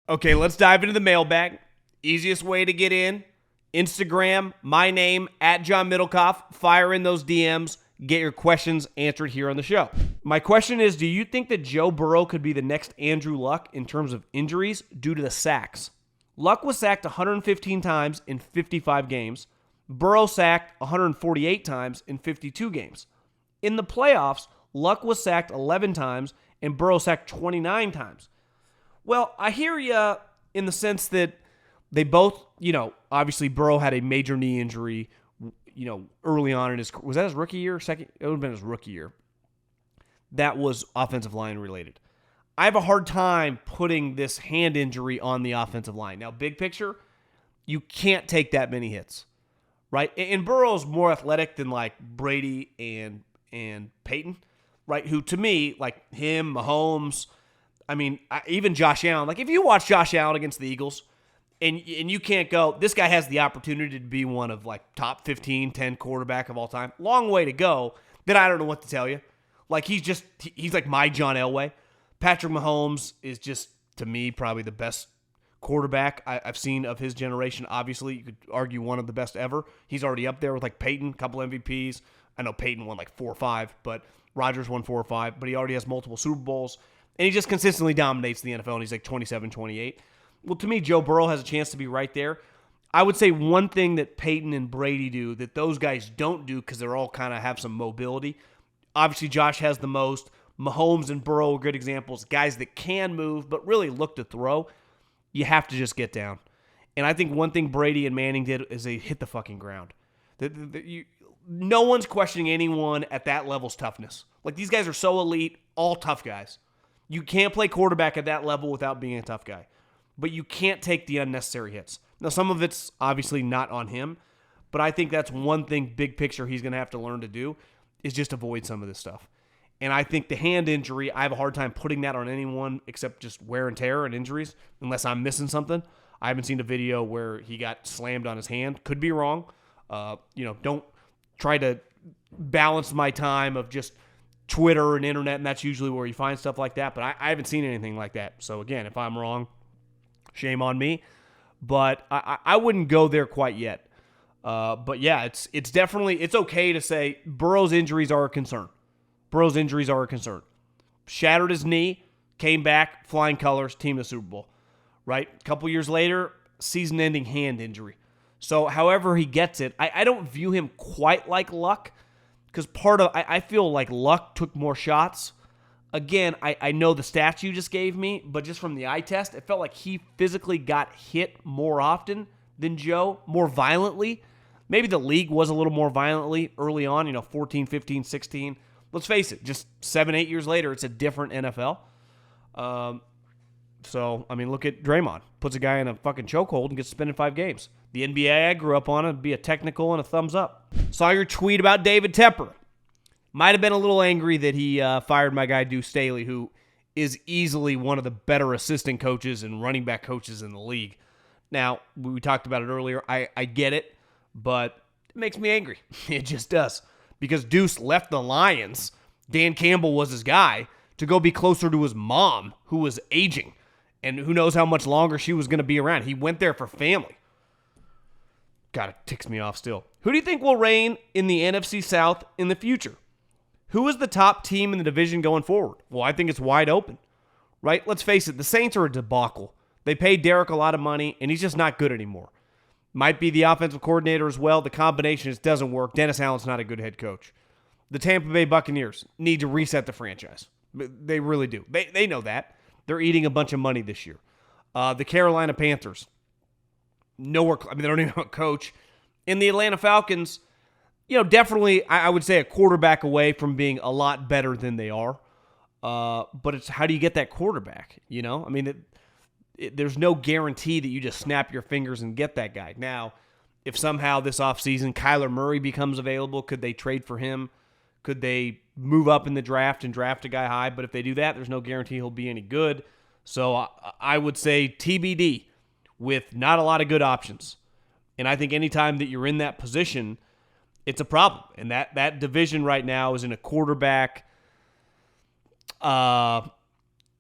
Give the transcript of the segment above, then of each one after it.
Okay, let's dive into the mailbag. Easiest way to get in, Instagram, my name, @John Middlekauff. Fire in those DMs. Get your questions answered here on the show. My question is, do you think that Joe Burrow could be the next Andrew Luck in terms of injuries due to the sacks? Luck was sacked 115 times in 55 games. Burrow sacked 148 times in 52 games. In the playoffs, Luck was sacked 11 times and Burrow sacked 29 times. Well, I hear you in the sense that they both, obviously Burrow had a major knee injury, early on in was that his rookie year? Second? It would have been his rookie year. That was offensive line related. I have a hard time putting this hand injury on the offensive line. Now, big picture, you can't take that many hits, right? And Burrow's more athletic than like Brady and Peyton, right? Who to me, like him, Mahomes, even Josh Allen. Like if you watch Josh Allen against the Eagles, and you can't go, this guy has the opportunity to be one of like top 15, 10 quarterback of all time. Long way to go. Then I don't know what to tell you. Like he's like my John Elway. Patrick Mahomes is just, to me, probably the best quarterback I've seen of his generation. Obviously, you could argue one of the best ever. He's already up there with like Peyton, a couple MVPs. I know Peyton won like 4 or 5, but Rodgers won 4 or 5. But he already has multiple Super Bowls. And he just consistently dominates the NFL, and he's like 27, 28. Well, to me, Joe Burrow has a chance to be right there. I would say one thing that Peyton and Brady do that those guys don't do because they're all kind of have some mobility. Obviously, Josh has the most. Mahomes and Burrow are good examples. Guys that can move but really look to throw. You have to just get down. And I think one thing Brady and Manning did is they hit the fucking ground. No one's questioning anyone at that level's toughness. Like these guys are so elite, all tough guys. You can't play quarterback at that level without being a tough guy. But you can't take the unnecessary hits. Now, some of it's obviously not on him, but I think that's one thing, big picture, he's going to have to learn to do is just avoid some of this stuff. And I think the hand injury, I have a hard time putting that on anyone except just wear and tear and injuries, unless I'm missing something. I haven't seen a video where he got slammed on his hand. Could be wrong. Don't try to balance my time of just Twitter and internet, and that's usually where you find stuff like that. But I haven't seen anything like that. So, again, if I'm wrong, shame on me. But I wouldn't go there quite yet. But, yeah, it's definitely – it's okay to say Burrow's injuries are a concern. Shattered his knee, came back, flying colors, team the Super Bowl. Right? A couple years later, season-ending hand injury. So, however he gets it, I don't view him quite like Luck because I feel like Luck took more shots. Again, I know the stats you just gave me, but just from the eye test, it felt like he physically got hit more often than Joe, more violently. Maybe the league was a little more violently early on, 14, 15, 16. Let's face it, just 7, 8 years later, it's a different NFL. Look at Draymond. Puts a guy in a fucking chokehold and gets suspended 5 games. The NBA I grew up on, it'd be a technical and a thumbs up. Saw your tweet about David Tepper. Might have been a little angry that he fired my guy Deuce Staley, who is easily one of the better assistant coaches and running back coaches in the league. Now, we talked about it earlier. I get it, but it makes me angry. It just does. Because Deuce left the Lions, Dan Campbell was his guy, to go be closer to his mom, who was aging. And who knows how much longer she was going to be around. He went there for family. God, it ticks me off still. Who do you think will reign in the NFC South in the future? Who is the top team in the division going forward? Well, I think it's wide open, right? Let's face it, the Saints are a debacle. They paid Derek a lot of money, and he's just not good anymore. Might be the offensive coordinator as well. The combination just doesn't work. Dennis Allen's not a good head coach. The Tampa Bay Buccaneers need to reset the franchise. They really do. They know that. They're eating a bunch of money this year. The Carolina Panthers, nowhere. They don't even have a coach. And the Atlanta Falcons, definitely, I would say a quarterback away from being a lot better than they are. But it's how do you get that quarterback? There's no guarantee that you just snap your fingers and get that guy. Now, if somehow this offseason Kyler Murray becomes available, could they trade for him? Could they move up in the draft and draft a guy high? But if they do that, there's no guarantee he'll be any good. So I would say TBD with not a lot of good options. And I think anytime that you're in that position, it's a problem. And that division right now is in a quarterback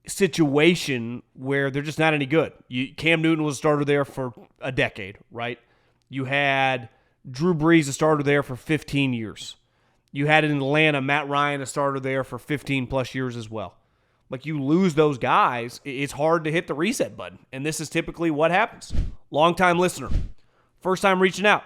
situation where they're just not any good. Cam Newton was a starter there for a decade, right? You had Drew Brees a starter there for 15 years. You had in Atlanta Matt Ryan a starter there for 15 plus years as well. Like, you lose those guys, it's hard to hit the reset button. And this is typically what happens. Long-time listener. First time reaching out.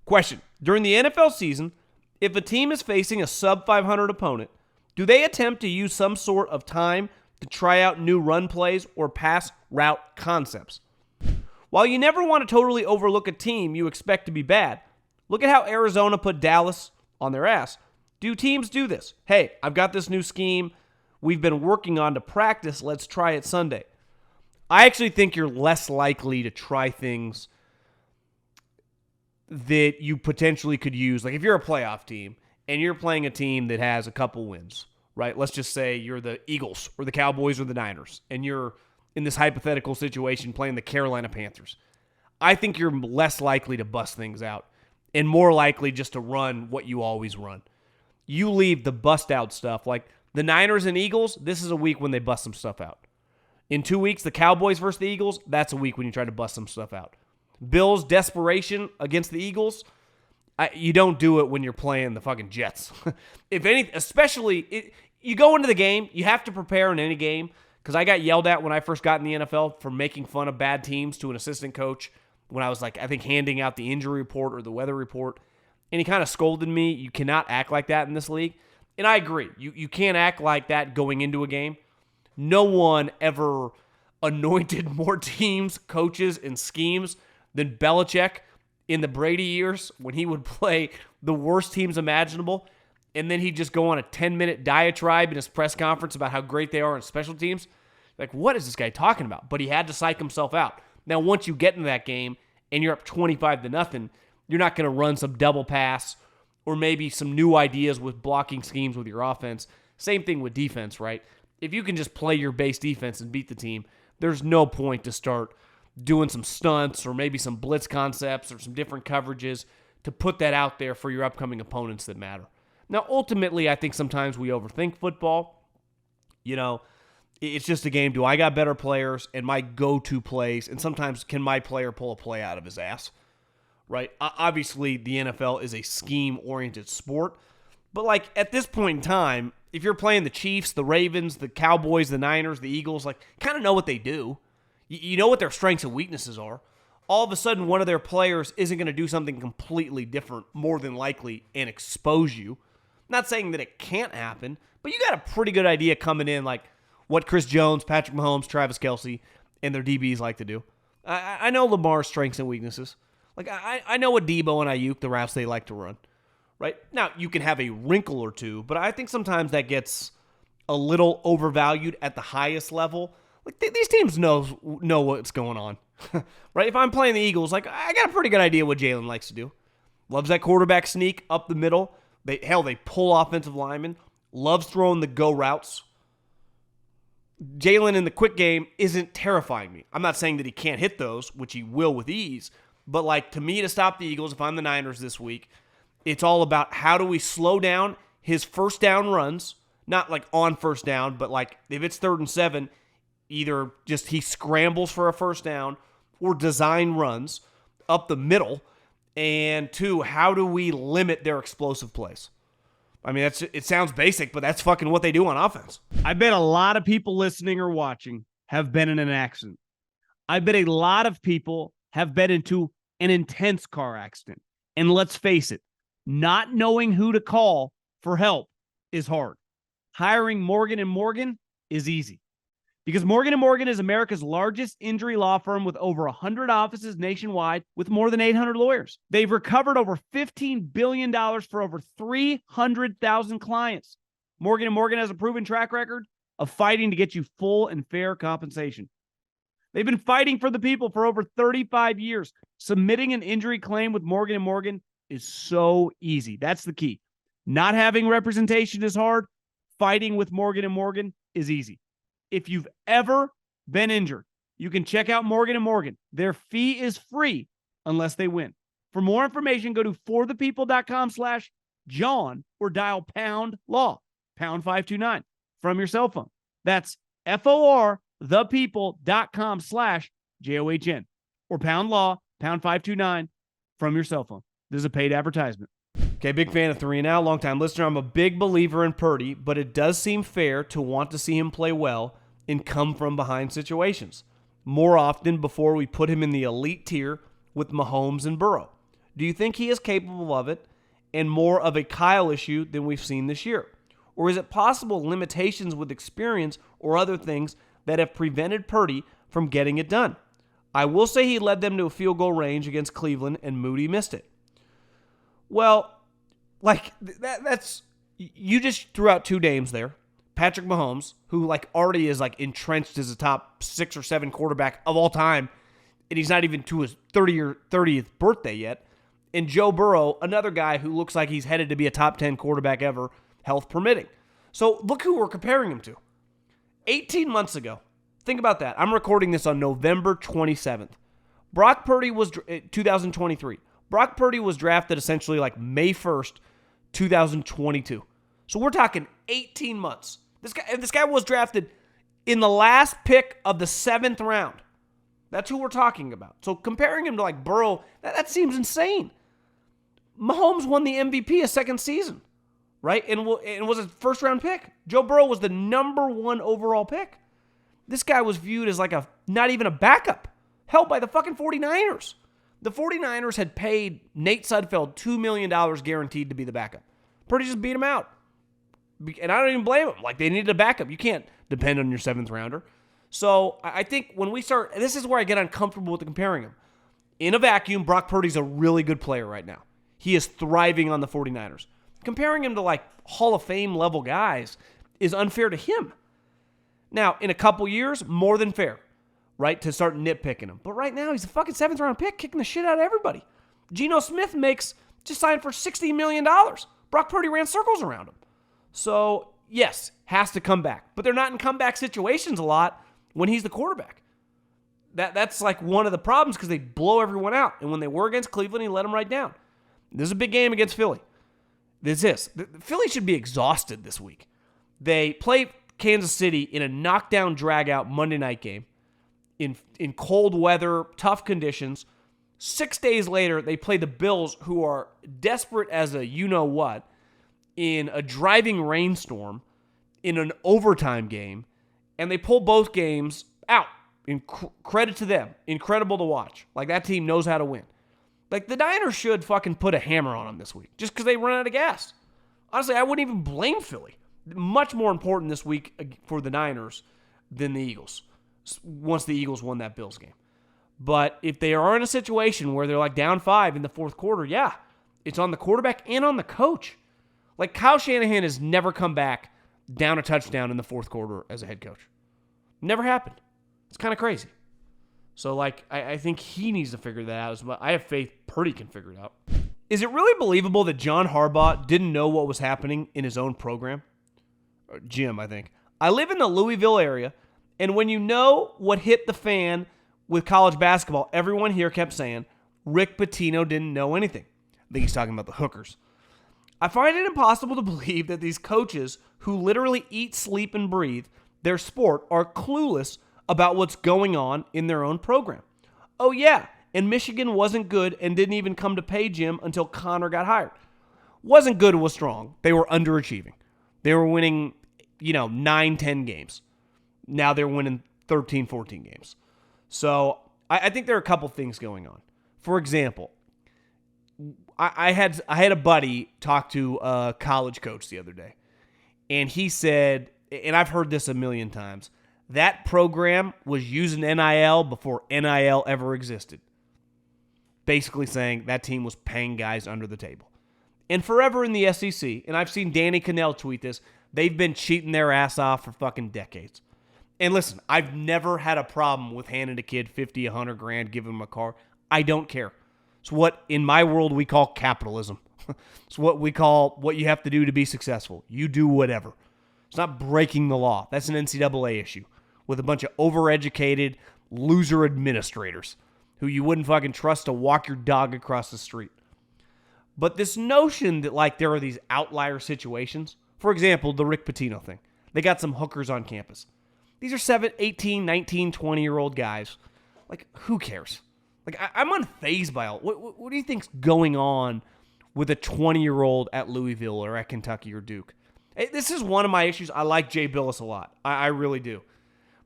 Question. During the NFL season, if a team is facing a sub-500 opponent, do they attempt to use some sort of time to try out new run plays or pass route concepts? While you never want to totally overlook a team you expect to be bad, look at how Arizona put Dallas on their ass. Do teams do this? Hey, I've got this new scheme we've been working on to practice. Let's try it Sunday. I actually think you're less likely to try things that you potentially could use. Like, if you're a playoff team and you're playing a team that has a couple wins, right? Let's just say you're the Eagles or the Cowboys or the Niners, and you're in this hypothetical situation playing the Carolina Panthers. I think you're less likely to bust things out and more likely just to run what you always run. You leave the bust out stuff. Like the Niners and Eagles, this is a week when they bust some stuff out. In 2 weeks, the Cowboys versus the Eagles, that's a week when you try to bust some stuff out. Bills' desperation against the Eagles, you don't do it when you're playing the fucking Jets. If any, especially, you go into the game, you have to prepare in any game, because I got yelled at when I first got in the NFL for making fun of bad teams to an assistant coach when I was, like, I think handing out the injury report or the weather report, and he kind of scolded me. You cannot act like that in this league. And I agree. You can't act like that going into a game. No one ever anointed more teams, coaches, and schemes than Belichick in the Brady years when he would play the worst teams imaginable, and then he'd just go on a 10-minute diatribe in his press conference about how great they are in special teams. Like, what is this guy talking about? But he had to psych himself out. Now, once you get into that game and you're up 25-0, you're not going to run some double pass or maybe some new ideas with blocking schemes with your offense. Same thing with defense, right? If you can just play your base defense and beat the team, there's no point to start doing some stunts or maybe some blitz concepts or some different coverages to put that out there for your upcoming opponents that matter. Now, ultimately, I think sometimes we overthink football. You know, it's just a game. Do I got better players and my go-to plays? And sometimes can my player pull a play out of his ass? Right? Obviously, the NFL is a scheme-oriented sport. But, like, at this point in time, if you're playing the Chiefs, the Ravens, the Cowboys, the Niners, the Eagles, like, kind of know what they do. You know what their strengths and weaknesses are. All of a sudden, one of their players isn't going to do something completely different, more than likely, and expose you. Not saying that it can't happen, but you got a pretty good idea coming in, like what Chris Jones, Patrick Mahomes, Travis Kelce, and their DBs like to do. I know Lamar's strengths and weaknesses. Like, I know what Debo and Ayuk, the routes they like to run. Right? Now, you can have a wrinkle or two, but I think sometimes that gets a little overvalued at the highest level. Like, these teams know what's going on. Right? If I'm playing the Eagles, like, I got a pretty good idea what Jalen likes to do. Loves that quarterback sneak up the middle. They pull offensive linemen. Loves throwing the go routes. Jalen in the quick game isn't terrifying me. I'm not saying that he can't hit those, which he will with ease. But, like, to me, to stop the Eagles, if I'm the Niners this week, it's all about how do we slow down his first down runs, not like on first down, but like if it's 3rd and 7, either just he scrambles for a first down or design runs up the middle. And 2, how do we limit their explosive plays? I mean, it sounds basic, but that's fucking what they do on offense. I bet a lot of people listening or watching have been in an accident. I bet a lot of people have been into an intense car accident. And let's face it, not knowing who to call for help is hard. Hiring Morgan & Morgan is easy because Morgan & Morgan is America's largest injury law firm with over 100 offices nationwide with more than 800 lawyers. They've recovered over $15 billion for over 300,000 clients. Morgan & Morgan has a proven track record of fighting to get you full and fair compensation. They've been fighting for the people for over 35 years. Submitting an injury claim with Morgan & Morgan is so easy. That's the key. Not having representation is hard. Fighting with Morgan & Morgan is easy. If you've ever been injured, you can check out Morgan & Morgan. Their fee is free unless they win. For more information, go to forthepeople.com/John or dial #law, #529 from your cell phone. That's FOR, thepeople.com/JOHN, or pound law, pound 529 from your cell phone. This is a paid advertisement. Okay, big fan of 3 and Out, long-time listener. I'm a big believer in Purdy, but it does seem fair to want to see him play well in come-from-behind situations more often before we put him in the elite tier with Mahomes and Burrow. Do you think he is capable of it and more of a Kyle issue than we've seen this year? Or is it possible limitations with experience or other things that have prevented Purdy from getting it done? I will say he led them to a field goal range against Cleveland, and Moody missed it. Well, that's you just threw out 2 names there. Patrick Mahomes, who already is entrenched as a top 6 or 7 quarterback of all time, and he's not even to his 30th birthday yet. And Joe Burrow, another guy who looks like he's headed to be a top 10 quarterback ever, health permitting. So look who we're comparing him to. 18 months ago, think about that. I'm recording this on November 27th. Brock Purdy was 2023. Brock Purdy was drafted essentially May 1st, 2022. So we're talking 18 months. This guy was drafted in the last pick of the 7th round. That's who we're talking about. So comparing him to Burrow, that seems insane. Mahomes won the MVP a second season, right? And was a first-round pick. Joe Burrow was the number 1 overall pick. This guy was viewed as not even a backup, held by the fucking 49ers. The 49ers had paid Nate Sudfeld $2 million guaranteed to be the backup. Purdy just beat him out. And I don't even blame him. They needed a backup. You can't depend on your 7th rounder. So I think when we start, this is where I get uncomfortable with comparing him. In a vacuum, Brock Purdy's a really good player right now. He is thriving on the 49ers. Comparing him to Hall of Fame level guys is unfair to him. Now, in a couple years, more than fair, right, to start nitpicking him. But right now, he's a fucking 7th round pick, kicking the shit out of everybody. Geno Smith just signed for $60 million. Brock Purdy ran circles around him. So, yes, has to come back. But they're not in comeback situations a lot when he's the quarterback. That's one of the problems because they blow everyone out. And when they were against Cleveland, he let them right down. This is a big game against Philly. Philly should be exhausted this week. They play Kansas City in a knockdown, drag-out Monday night game in cold weather, tough conditions. 6 days later, they play the Bills, who are desperate as a you-know-what, in a driving rainstorm, in an overtime game, and they pull both games out. Credit to them. Incredible to watch. That team knows how to win. The Niners should fucking put a hammer on them this week, just because they run out of gas. Honestly, I wouldn't even blame Philly. Much more important this week for the Niners than the Eagles, once the Eagles won that Bills game. But if they are in a situation where they're down 5 in the 4th quarter, yeah, it's on the quarterback and on the coach. Kyle Shanahan has never come back down a touchdown in the 4th quarter as a head coach. Never happened. It's kind of crazy. So, I think he needs to figure that out as well. I have faith Purdy can figure it out. Is it really believable that John Harbaugh didn't know what was happening in his own program? Jim, I think. I live in the Louisville area, and when you know what hit the fan with college basketball, everyone here kept saying Rick Pitino didn't know anything. I think he's talking about the hookers. I find it impossible to believe that these coaches who literally eat, sleep, and breathe their sport are clueless about what's going on in their own program. Oh yeah, and Michigan wasn't good and didn't even come to pay Jim until Connor got hired. Wasn't good was strong. They were underachieving. They were winning, 9-10 games. Now they're winning 13-14 games. So I think there are a couple things going on. For example, I had a buddy talk to a college coach the other day, and he said, and I've heard this a million times, that program was using NIL before NIL ever existed. Basically saying that team was paying guys under the table. And forever in the SEC, and I've seen Danny Cannell tweet this, they've been cheating their ass off for fucking decades. And listen, I've never had a problem with handing a kid 50, 100 grand, giving him a car. I don't care. It's what, in my world, we call capitalism. It's what we call what you have to do to be successful. You do whatever. It's not breaking the law. That's an NCAA issue with a bunch of overeducated loser administrators who you wouldn't fucking trust to walk your dog across the street. But this notion that there are these outlier situations, for example, the Rick Pitino thing. They got some hookers on campus. These are 7, 18, 19, 20-year-old guys. Like, who cares? Like, I'm unfazed by all. What do you think's going on with a 20-year-old at Louisville or at Kentucky or Duke? This is one of my issues. I like Jay Billis a lot. I really do.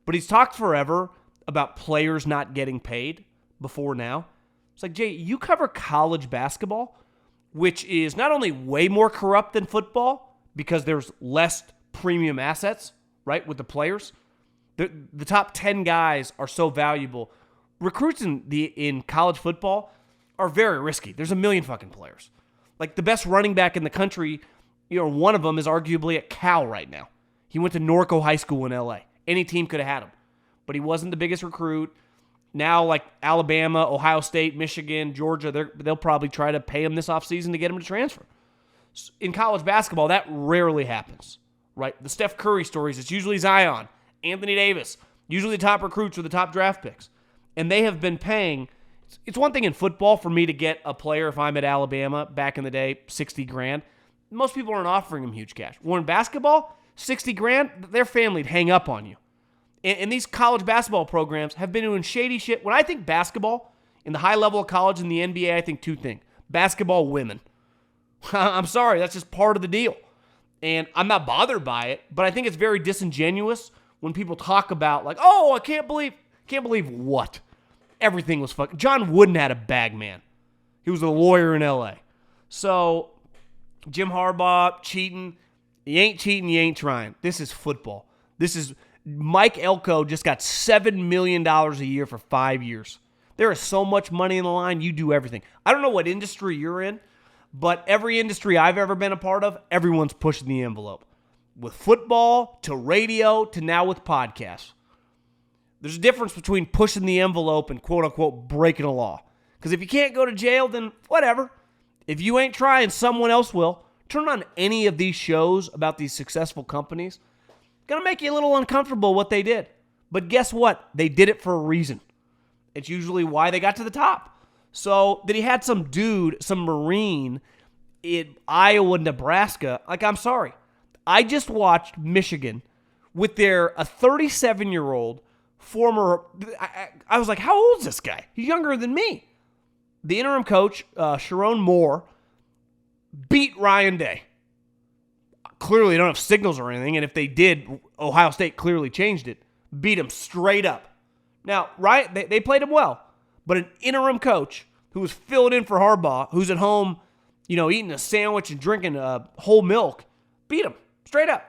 But he's talked forever about players not getting paid before now. It's like, Jay, you cover college basketball, which is not only way more corrupt than football because there's less premium assets, right, with the players. The top 10 guys are so valuable. Recruits in college football are very risky. There's a million fucking players. Like, the best running back in the country, one of them is arguably at Cal right now. He went to Norco High School in L.A. Any team could have had him. But he wasn't the biggest recruit. Now, like Alabama, Ohio State, Michigan, Georgia, they'll probably try to pay him this offseason to get him to transfer. In college basketball, that rarely happens, right? The Steph Curry stories, it's usually Zion, Anthony Davis, usually the top recruits or the top draft picks. And they have been paying. It's one thing in football for me to get a player, if I'm at Alabama back in the day, $60,000. Most people aren't offering him huge cash. Well, in basketball, $60,000, their family'd hang up on you. And these college basketball programs have been doing shady shit. When I think basketball, in the high level of college and the NBA, I think two things. Basketball, women. I'm sorry, that's just part of the deal. And I'm not bothered by it, but I think it's very disingenuous when people talk about, like, oh, I can't believe what? Everything was fucking. John Wooden had a bag man. He was a lawyer in L.A. So, Jim Harbaugh cheating. You ain't cheating, you ain't trying. This is football. Mike Elko just got $7 million a year for 5 years. There is so much money in the line, you do everything. I don't know what industry you're in, but every industry I've ever been a part of, everyone's pushing the envelope. With football, to radio, to now with podcasts. There's a difference between pushing the envelope and quote-unquote breaking a law. Because if you can't go to jail, then whatever. If you ain't trying, someone else will. Turn on any of these shows about these successful companies. Going to make you a little uncomfortable what they did. But guess what? They did it for a reason. It's usually why they got to the top. So that he had some dude, some Marine in Iowa, Nebraska. Like, I'm sorry. I just watched Michigan with a 37-year-old former, I was like, how old is this guy? He's younger than me. The interim coach, Sharon Moore, beat Ryan Day. Clearly, they don't have signals or anything, and if they did, Ohio State clearly changed it. Beat him straight up. Now, right, they played him well, but an interim coach who was filled in for Harbaugh, who's at home, eating a sandwich and drinking whole milk, beat him straight up.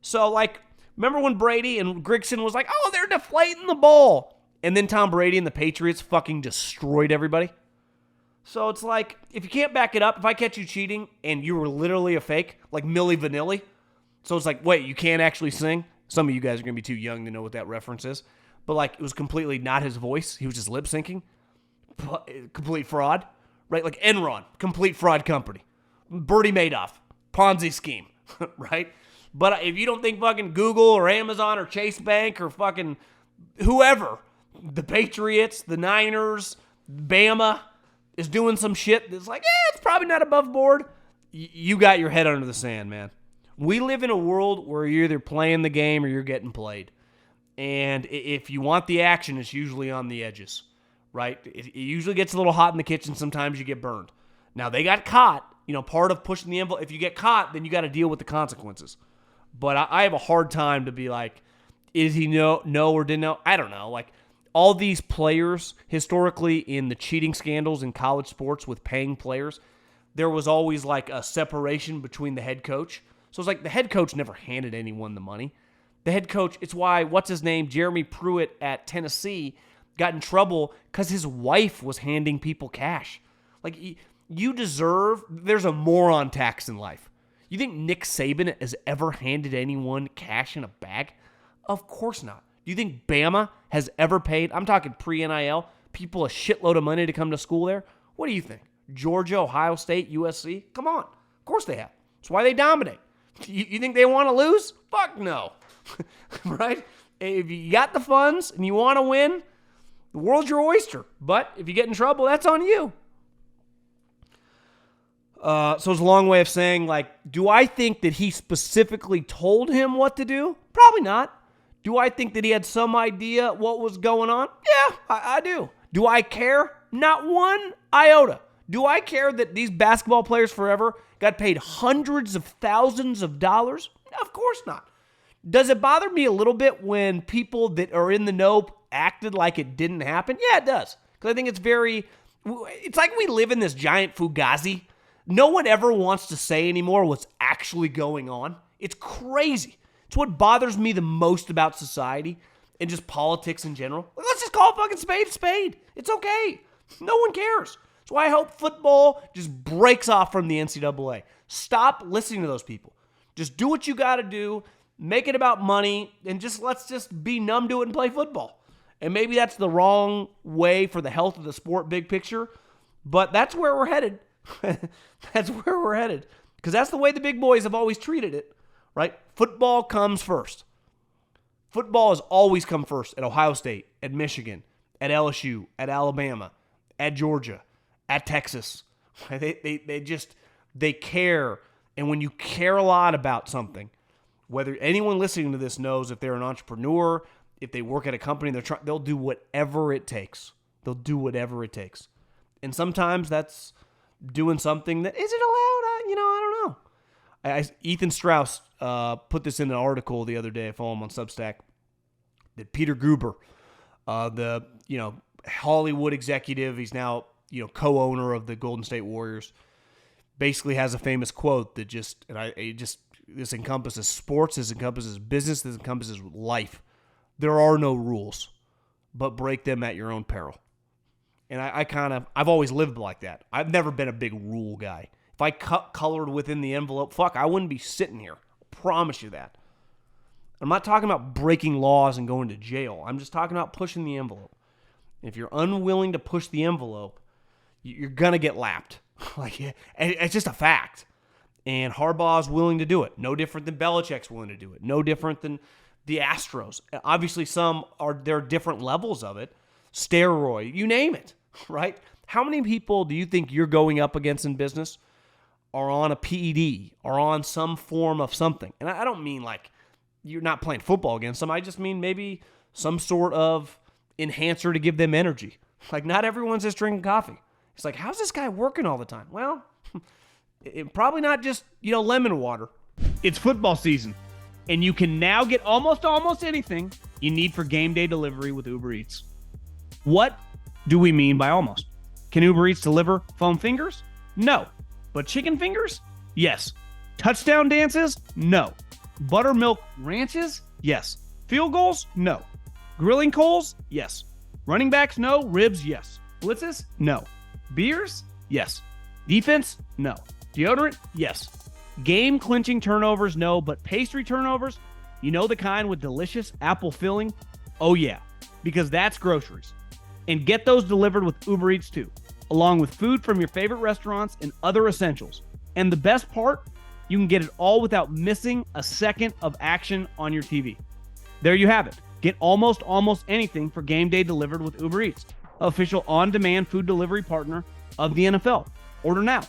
So, like, remember when Brady and Grigson was like, oh, they're deflating the ball, and then Tom Brady and the Patriots fucking destroyed everybody? So it's like, if you can't back it up, if I catch you cheating and you were literally a fake, like Milli Vanilli, so it's like, wait, you can't actually sing? Some of you guys are going to be too young to know what that reference is. But like, it was completely not his voice. He was just lip syncing. Complete fraud, right? Like Enron, complete fraud company. Bernie Madoff, Ponzi scheme, right? But if you don't think fucking Google or Amazon or Chase Bank or fucking whoever, the Patriots, the Niners, Bama, is doing some shit that's like, it's probably not above board, you got your head under the sand, man. We live in a world where you're either playing the game or you're getting played. And if you want the action, it's usually on the edges, right? It usually gets a little hot in the kitchen. Sometimes you get burned. Now, they got caught. Part of pushing the envelope, if you get caught, then you got to deal with the consequences. But I have a hard time to be like, is he know or didn't know? I don't know. Like, all these players, historically, in the cheating scandals in college sports with paying players, there was always like a separation between the head coach. So it's like the head coach never handed anyone the money. The head coach, it's why, what's his name, Jeremy Pruitt at Tennessee got in trouble because his wife was handing people cash. Like, you deserve, there's a moron tax in life. You think Nick Saban has ever handed anyone cash in a bag? Of course not. Do you think Bama has ever paid, I'm talking pre-NIL, people a shitload of money to come to school there? What do you think? Georgia, Ohio State, USC? Come on. Of course they have. That's why they dominate. You think they want to lose? Fuck no. Right? If you got the funds and you want to win, the world's your oyster. But if you get in trouble, that's on you. So it's a long way of saying, like, do I think that he specifically told him what to do? Probably not. Do I think that he had some idea what was going on? Yeah, I do. Do I care? Not one iota. Do I care that these basketball players forever got paid hundreds of thousands of dollars? Of course not. Does it bother me a little bit when people that are in the know acted like it didn't happen? Yeah, it does. Because I think it's like we live in this giant fugazi. No one ever wants to say anymore what's actually going on. It's crazy. It's what bothers me the most about society and just politics in general. Let's just call a fucking spade a spade. It's okay. No one cares. That's why I hope football just breaks off from the NCAA. Stop listening to those people. Just do what you got to do. Make it about money, and let's just be numb to it and play football. And maybe that's the wrong way for the health of the sport, big picture, but that's where we're headed. That's where we're headed. Because that's the way the big boys have always treated it, right? Football comes first. Football has always come first at Ohio State, at Michigan, at LSU, at Alabama, at Georgia, at Texas. They care. And when you care a lot about something, whether anyone listening to this knows if they're an entrepreneur, if they work at a company, they'll do whatever it takes. They'll do whatever it takes. And sometimes that's doing something that isn't allowed. I don't know. Ethan Strauss put this in an article the other day. I follow him on Substack. That Peter Guber, the Hollywood executive, he's now co-owner of the Golden State Warriors, basically has a famous quote that this encompasses sports, this encompasses business, this encompasses life. There are no rules, but break them at your own peril. And I've always lived like that. I've never been a big rule guy. If I colored within the envelope, I wouldn't be sitting here. I promise you that. I'm not talking about breaking laws and going to jail. I'm just talking about pushing the envelope. If you're unwilling to push the envelope, you're going to get lapped. It's just a fact. And Harbaugh's willing to do it. No different than Belichick's willing to do it. No different than the Astros. Obviously, there are different levels of it. Steroid, you name it, right? How many people do you think you're going up against in business are on a PED or on some form of something? And I don't mean like you're not playing football against them. I just mean maybe some sort of enhancer to give them energy. Like not everyone's just drinking coffee. It's like, how's this guy working all the time? Well, probably not just, lemon water. It's football season, and you can now get almost anything you need for game day delivery with Uber Eats. What do we mean by almost? Can Uber Eats deliver foam fingers? No. But chicken fingers? Yes. Touchdown dances? No. Buttermilk ranches? Yes. Field goals? No. Grilling coals? Yes. Running backs? No. Ribs? Yes. Blitzes? No. Beers? Yes. Defense? No. Deodorant? Yes. Game-clinching turnovers? No. But pastry turnovers? The kind with delicious apple filling? Oh, yeah. Because that's groceries. And get those delivered with Uber Eats too, along with food from your favorite restaurants and other essentials. And the best part, you can get it all without missing a second of action on your TV. There you have it. Get almost anything for game day delivered with Uber Eats, official on-demand food delivery partner of the NFL. Order now.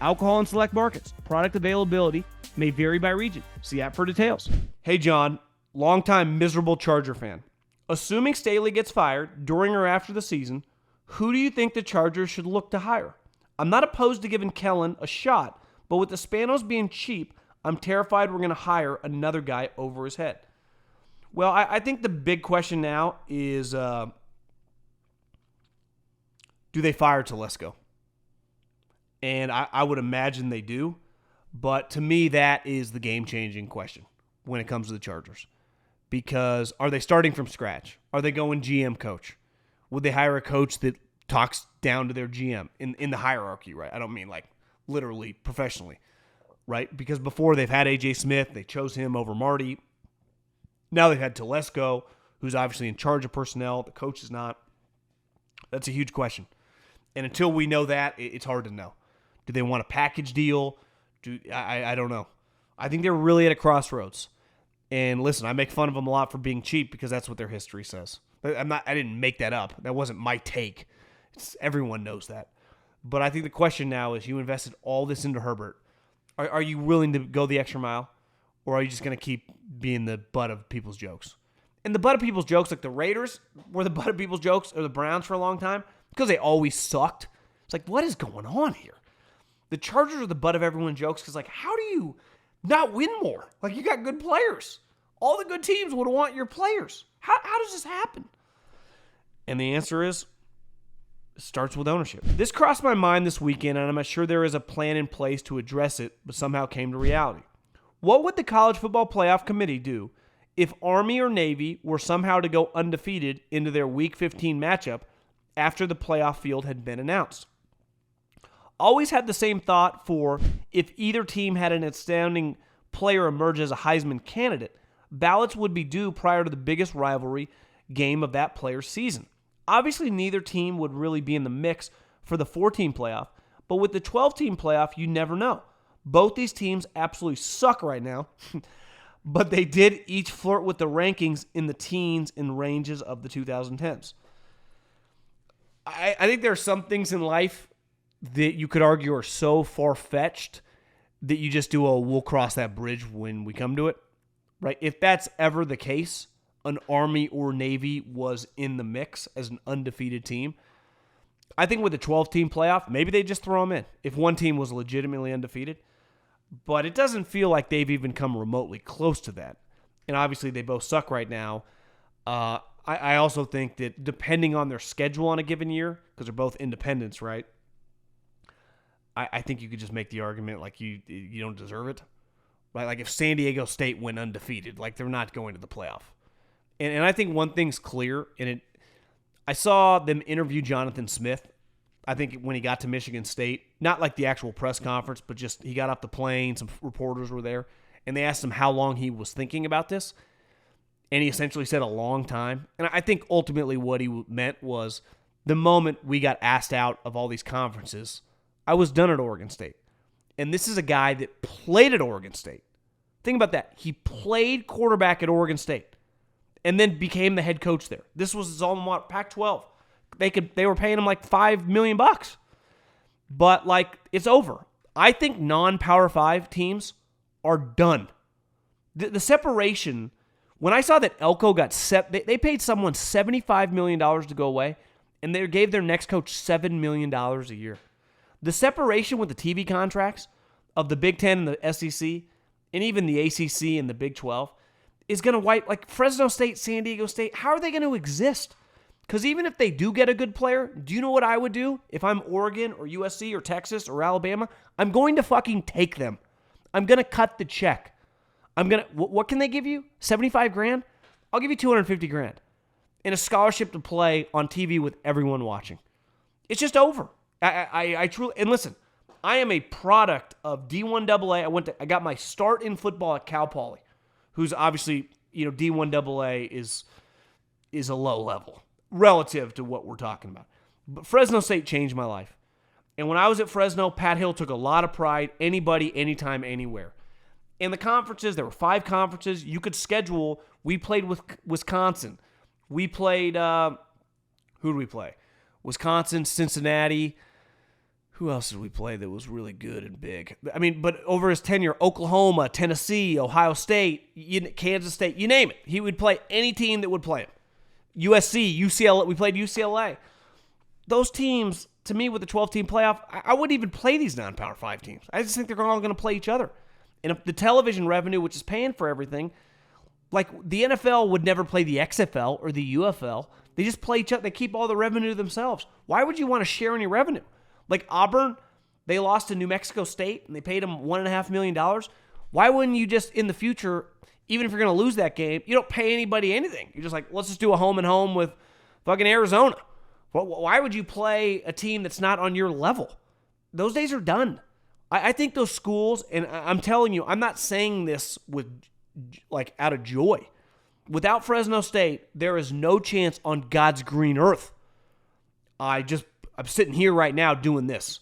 Alcohol in select markets. Product availability may vary by region. See app for details. Hey, John, longtime miserable Charger fan. Assuming Staley gets fired during or after the season, who do you think the Chargers should look to hire? I'm not opposed to giving Kellen a shot, but with the Spanos being cheap, I'm terrified we're going to hire another guy over his head. Well, I think the big question now is, do they fire Telesco? And I would imagine they do, but to me, that is the game-changing question when it comes to the Chargers. Because are they starting from scratch? Are they going GM coach? Would they hire a coach that talks down to their GM in the hierarchy, right? I don't mean like literally professionally, right? Because before they've had A.J. Smith, they chose him over Marty. Now they've had Telesco, who's obviously in charge of personnel. The coach is not. That's a huge question. And until we know that, it's hard to know. Do they want a package deal? I don't know. I think they're really at a crossroads. And listen, I make fun of them a lot for being cheap because that's what their history says. I didn't make that up. That wasn't my take. Everyone knows that. But I think the question now is, you invested all this into Herbert. Are you willing to go the extra mile? Or are you just going to keep being the butt of people's jokes? And the butt of people's jokes, like the Raiders were the butt of people's jokes, or the Browns for a long time, because they always sucked. It's like, what is going on here? The Chargers are the butt of everyone's jokes because, like, how do you not win more? Like, you got good players. All the good teams would want your players. How does this happen? And the answer is, it starts with ownership. This crossed my mind this weekend, and I'm not sure there is a plan in place to address it, but somehow came to reality. What would the College Football Playoff Committee do if Army or Navy were somehow to go undefeated into their Week 15 matchup after the playoff field had been announced? Always had the same thought for if either team had an outstanding player emerge as a Heisman candidate, ballots would be due prior to the biggest rivalry game of that player's season. Obviously, neither team would really be in the mix for the 4-team playoff, but with the 12-team playoff, you never know. Both these teams absolutely suck right now, but they did each flirt with the rankings in the teens and ranges of the 2010s. I think there are some things in life that you could argue are so far-fetched that you just do we'll cross that bridge when we come to it, right? If that's ever the case, an Army or Navy was in the mix as an undefeated team, I think with the 12-team playoff, maybe they just throw them in if one team was legitimately undefeated. But it doesn't feel like they've even come remotely close to that. And obviously they both suck right now. I also think that depending on their schedule on a given year, because they're both independents, right? I think you could just make the argument like you don't deserve it. Right? Like if San Diego State went undefeated, like they're not going to the playoff. And I think one thing's clear, and I saw them interview Jonathan Smith, I think when he got to Michigan State, not like the actual press conference, but just he got off the plane, some reporters were there, and they asked him how long he was thinking about this, and he essentially said a long time. And I think ultimately what he meant was the moment we got asked out of all these conferences, I was done at Oregon State. And this is a guy that played at Oregon State. Think about that. He played quarterback at Oregon State and then became the head coach there. This was his alma mater, Pac-12. They were paying him like $5 million. But like it's over. I think non-Power 5 teams are done. The separation, when I saw that Elko got they paid someone $75 million to go away, and they gave their next coach $7 million a year. The separation with the TV contracts of the Big Ten and the SEC, and even the ACC and the Big 12, is going to wipe, like Fresno State, San Diego State, how are they going to exist? Because even if they do get a good player, do you know what I would do if I'm Oregon or USC or Texas or Alabama? I'm going to fucking take them. I'm going to cut the check. What can they give you? 75 grand? I'll give you 250 grand. And a scholarship to play on TV with everyone watching. It's just over. I truly, and listen, I am a product of D1AA. I got my start in football at Cal Poly, who's obviously, D1AA is a low level relative to what we're talking about. But Fresno State changed my life. And when I was at Fresno, Pat Hill took a lot of pride, anybody, anytime, anywhere. In the conferences, there were 5 conferences. You could schedule. We played with Wisconsin. We played, who did we play? Wisconsin, Cincinnati. Who else did we play that was really good and big? I mean, but over his tenure, Oklahoma, Tennessee, Ohio State, Kansas State, you name it. He would play any team that would play him. USC, UCLA, we played UCLA. Those teams, to me, with the 12-team playoff, I wouldn't even play these non-Power 5 teams. I just think they're all going to play each other. And if the television revenue, which is paying for everything, like the NFL would never play the XFL or the UFL. They just play each other. They keep all the revenue to themselves. Why would you want to share any revenue? Like Auburn, they lost to New Mexico State, and they paid them $1.5 million. Why wouldn't you just, in the future, even if you're going to lose that game, you don't pay anybody anything. You're just like, let's just do a home and home with fucking Arizona. Why would you play a team that's not on your level? Those days are done. I think those schools, and I'm telling you, I'm not saying this with like out of joy. Without Fresno State, there is no chance on God's green earth. I'm sitting here right now doing this.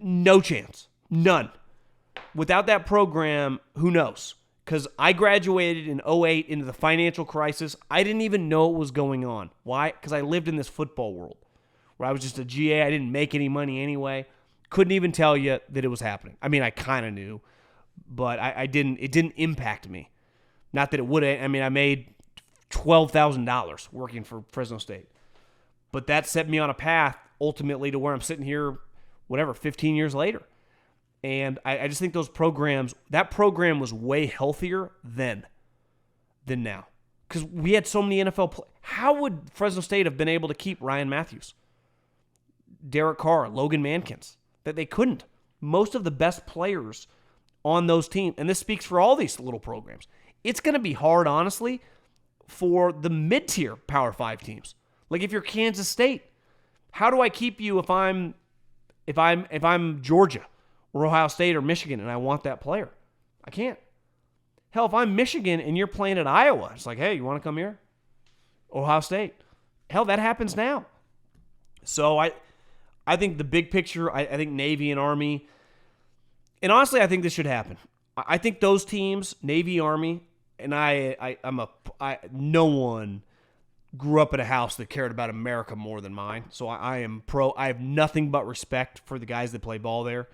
No chance. None. Without that program, who knows? Because I graduated in 2008 into the financial crisis. I didn't even know what was going on. Why? Because I lived in this football world where I was just a GA. I didn't make any money anyway. Couldn't even tell you that it was happening. I mean, I kind of knew, but it didn't impact me. Not that it would have. I mean, I made $12,000 working for Fresno State. But that set me on a path ultimately to where I'm sitting here, 15 years later. And I just think that program was way healthier then than now. Because we had so many NFL players. How would Fresno State have been able to keep Ryan Matthews, Derek Carr, Logan Mankins? That they couldn't. Most of the best players on those teams, and this speaks for all these little programs, it's going to be hard, honestly, for the mid-tier Power 5 teams. Like if you're Kansas State, how do I keep you if I'm Georgia or Ohio State or Michigan and I want that player? I can't. Hell, if I'm Michigan and you're playing at Iowa, it's like, hey, you want to come here? Ohio State. Hell, that happens now. So I think the big picture, I think Navy and Army, and honestly, I think this should happen. I think those teams, Navy, Army, and no one grew up in a house that cared about America more than mine. So I am pro. I have nothing but respect for the guys that play ball there.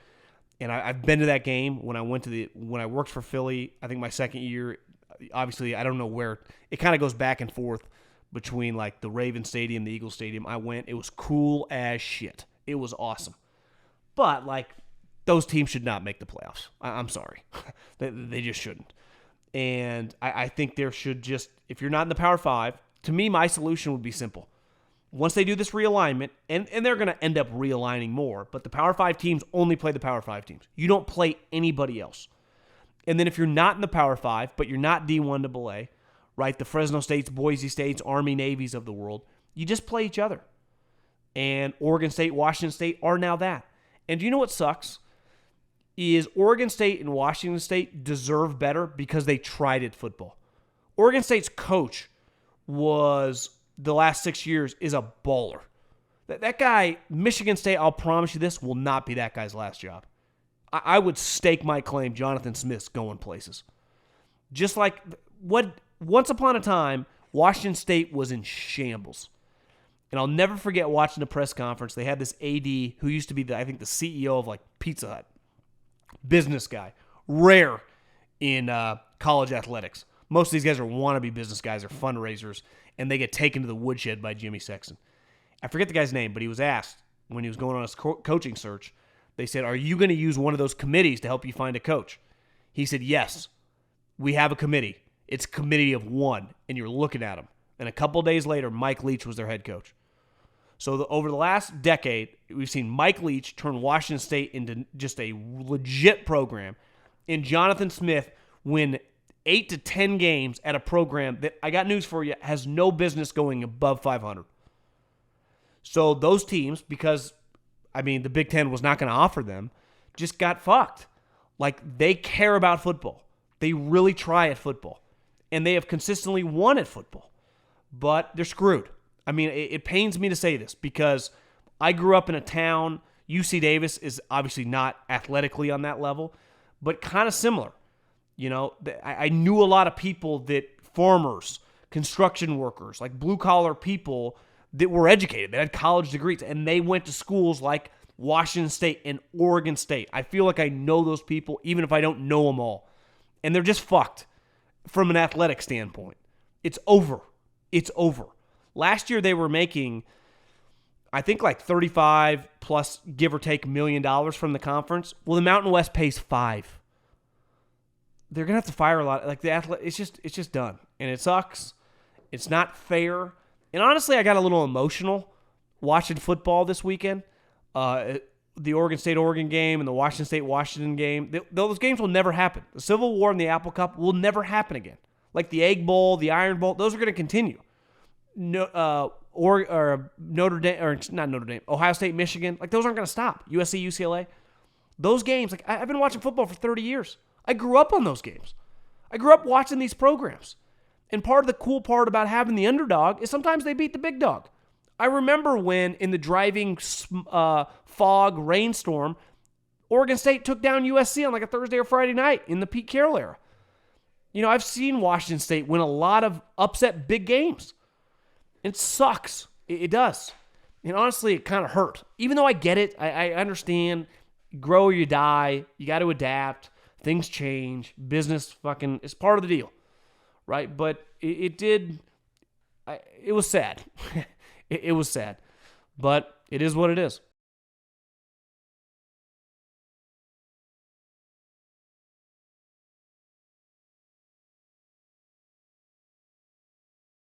And I've been to that game when I worked for Philly. I think my second year, obviously, I don't know where it kind of goes back and forth between like the Ravens Stadium, the Eagles Stadium. I went. It was cool as shit. It was awesome. But like those teams should not make the playoffs. I'm sorry. They just shouldn't. And I think there should just, if you're not in the Power 5, to me, my solution would be simple. Once they do this realignment, and they're going to end up realigning more, but the Power 5 teams only play the Power 5 teams. You don't play anybody else. And then if you're not in the Power 5, but you're not D1 AA, right, the Fresno States, Boise States, Army, Navies of the world, you just play each other. And Oregon State, Washington State are now that. And do you know what sucks? Is Oregon State and Washington State deserve better because they tried at football. Oregon State's coach was, the last 6 years, is a baller. That guy, Michigan State, I'll promise you this, will not be that guy's last job. I would stake my claim Jonathan Smith's going places. Just like once upon a time, Washington State was in shambles. And I'll never forget watching the press conference. They had this AD who used to be, the CEO of like Pizza Hut. Business guy. Rare in college athletics. Most of these guys are wannabe business guys or fundraisers, and they get taken to the woodshed by Jimmy Sexton. I forget the guy's name, but he was asked when he was going on his coaching search, they said, are you going to use one of those committees to help you find a coach? He said, yes, we have a committee. It's a committee of one, and you're looking at them. And a couple days later, Mike Leach was their head coach. So over the last decade, we've seen Mike Leach turn Washington State into just a legit program, and Jonathan Smith win 8 to 10 games at a program that, I got news for you, has no business going above 500. So those teams, because, the Big Ten was not going to offer them, just got fucked. Like, they care about football. They really try at football. And they have consistently won at football. But they're screwed. It pains me to say this because I grew up in a town. UC Davis is obviously not athletically on that level, but kind of similar. I knew a lot of people farmers, construction workers, like blue-collar people that were educated, that had college degrees, and they went to schools like Washington State and Oregon State. I feel like I know those people, even if I don't know them all. And they're just fucked from an athletic standpoint. It's over. It's over. Last year they were making, I think, like 35 plus, give or take, $1 million from the conference. Well, the Mountain West pays $5 million. They're gonna have to fire a lot. Like it's just done, and it sucks. It's not fair. And honestly, I got a little emotional watching football this weekend. The Oregon State-Oregon game and the Washington State-Washington game. Those games will never happen. The Civil War and the Apple Cup will never happen again. Like the Egg Bowl, the Iron Bowl, those are going to continue. Or Notre Dame, or not Notre Dame, Ohio State, Michigan, like those aren't going to stop. USC, UCLA. Those games, like I've been watching football for 30 years. I grew up on those games. I grew up watching these programs. And part of the cool part about having the underdog is sometimes they beat the big dog. I remember when in the driving fog rainstorm, Oregon State took down USC on like a Thursday or Friday night in the Pete Carroll era. I've seen Washington State win a lot of upset big games. It sucks. It does. And honestly, it kind of hurt. Even though I get it, I understand. Grow or you die. You got to adapt. Things change. Business fucking is part of the deal, right? But it did it was sad. It was sad. But it is what it is.